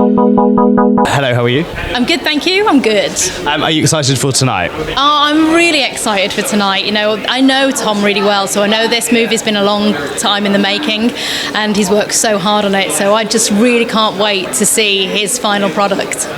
Hello, how are you? I'm good, thank you. I'm good. Are you excited for tonight? Oh, I'm really excited for tonight. You know, I know Tom really well, so I know this movie's been a long time in the making, and he's worked so hard on it. So I just really can't wait to see his final product.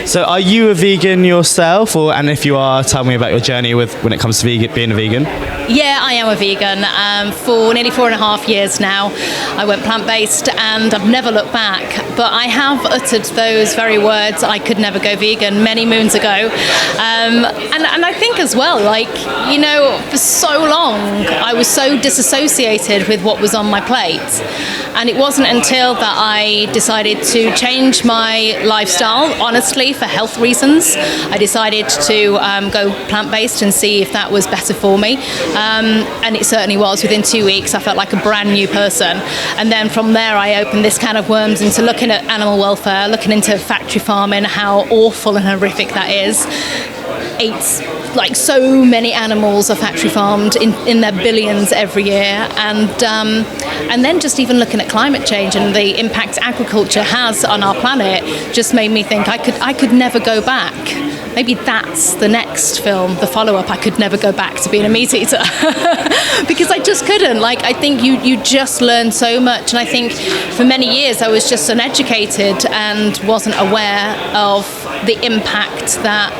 So, are you a vegan yourself, and if you are, tell me about your journey when it comes to being a vegan? Yeah, I am a vegan. For nearly 4.5 years now, I went plant-based, and I've never looked back. But I have uttered those very words, I could never go vegan, many moons ago. And I think as well, like, you know, for so long, I was so disassociated with what was on my plate. And it wasn't until that I decided to change my lifestyle, honestly, for health reasons. I decided to go plant-based and see if that was better for me. And it certainly was. Within 2 weeks, I felt like a brand new person. And then from there, I opened this can of worms into looking at animal welfare, looking into factory farming, how awful and horrific that is. Like so many animals are factory farmed in their billions every year, and then just even looking at climate change and the impact agriculture has on our planet just made me think I could never go back. Maybe that's the next film, the follow-up. I could never go back to being a meat eater because I just couldn't. Like, I think you just learn so much, and I think for many years I was just uneducated and wasn't aware of the impact that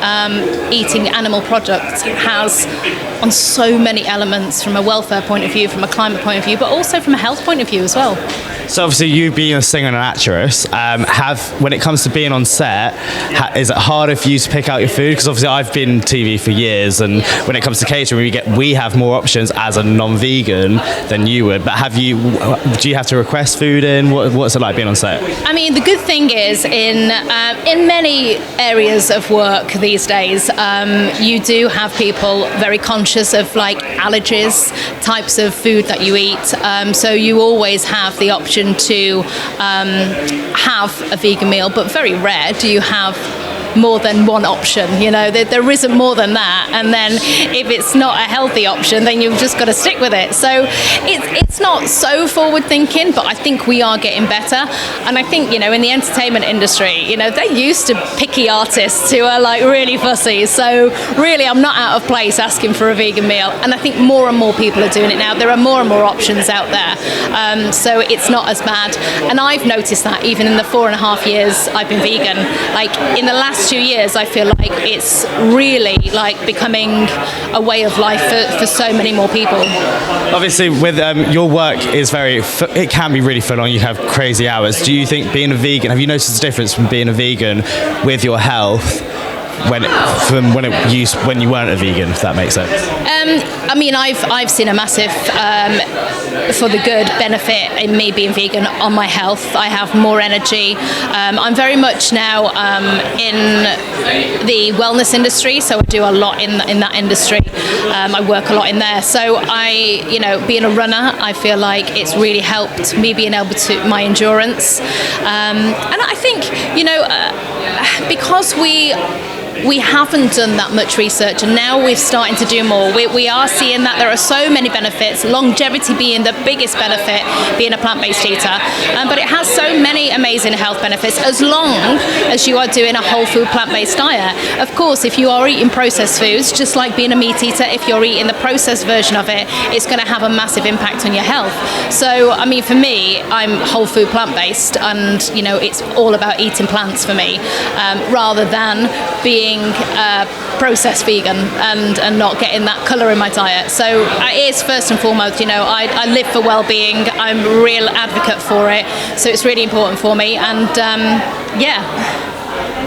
eating animal products has on so many elements, from a welfare point of view, from a climate point of view, but also from a health point of view as well. So obviously you being a singer and an actress, when it comes to being on set, is it harder for you to pick out your food? Because obviously I've been TV for years, and when it comes to catering, we have more options as a non-vegan than you would. But do you have to request food in? What's it like being on set? I mean, the good thing is in many areas of work these days, you do have people very conscious of like allergies, types of food that you eat. So you always have the option to have a vegan meal, but very rare do you have more than one option. You know, there isn't more than that, and then if it's not a healthy option, then you've just got to stick with it. So it's not so forward thinking, but I think we are getting better. And I think, you know, in the entertainment industry, you know, they're used to picky artists who are like really fussy. So really, I'm not out of place asking for a vegan meal, and I think more and more people are doing it now. There are more and more options out there, so it's not as bad. And I've noticed that even in the 4.5 years I've been vegan, like in the last 2 years, I feel like it's really like becoming a way of life for so many more people. Obviously, with your work is it can be really full on. You have crazy hours. Do you think being a vegan, have you noticed a difference from being a vegan with your health when you weren't a vegan, if that makes sense? I mean, I've seen a massive, for the good, benefit in me being vegan on my health. I have more energy. I'm very much now in the wellness industry, so I do a lot in that industry. I work a lot in there. So being a runner, I feel like it's really helped me being able to, my endurance. And I think, because we haven't done that much research, and now we're starting to do more. We are seeing that there are so many benefits, longevity being the biggest benefit, being a plant-based eater, but it has so many amazing health benefits as long as you are doing a whole food plant-based diet. Of course, if you are eating processed foods, just like being a meat eater, if you're eating the processed version of it, it's going to have a massive impact on your health. So, I mean, for me, I'm whole food plant-based, and, it's all about eating plants for me, rather than being processed vegan and not getting that colour in my diet. So it is first and foremost, I live for well-being. I'm a real advocate for it. So it's really important for me. And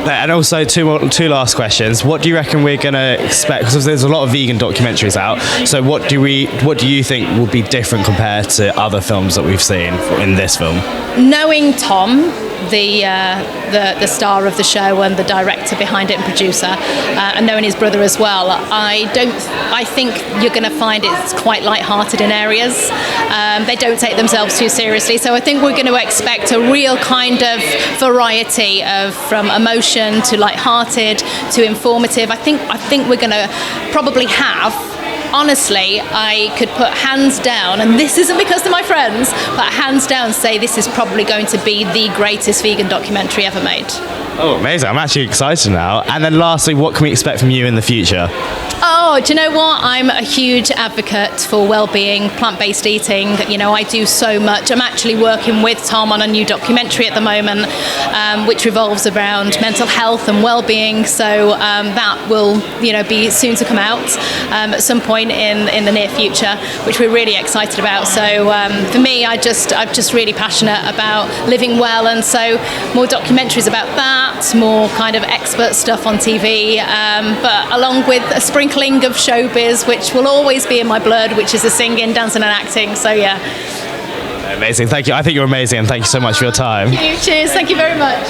And also two last questions. What do you reckon we're going to expect? Because there's a lot of vegan documentaries out. So what do you think will be different compared to other films that we've seen in this film? Knowing Tom, the star of the show and the director behind it and producer, and knowing his brother as well, I think you're going to find it's quite light-hearted in areas. They don't take themselves too seriously, so I think we're going to expect a real kind of variety of from emotion to light-hearted to informative. I think we're going to probably have honestly, I could put hands down, and this isn't because they're my friends, but hands down say this is probably going to be the greatest vegan documentary ever made. Oh, amazing. I'm actually excited now. And then lastly, what can we expect from you in the future? Oh, do you know what? I'm a huge advocate for well-being, plant-based eating. You know, I do so much. I'm actually working with Tom on a new documentary at the moment, which revolves around mental health and well-being. So that will, be soon to come out at some point in the near future, which we're really excited about. So for me, I'm just really passionate about living well, and so more documentaries about that, more kind of expert stuff on TV, but along with a sprinkling of showbiz, which will always be in my blood, which is the singing, dancing and acting. So yeah. Amazing. Thank you. I think you're amazing, and thank you so much for your time. Thank you. Cheers. Thank you very much.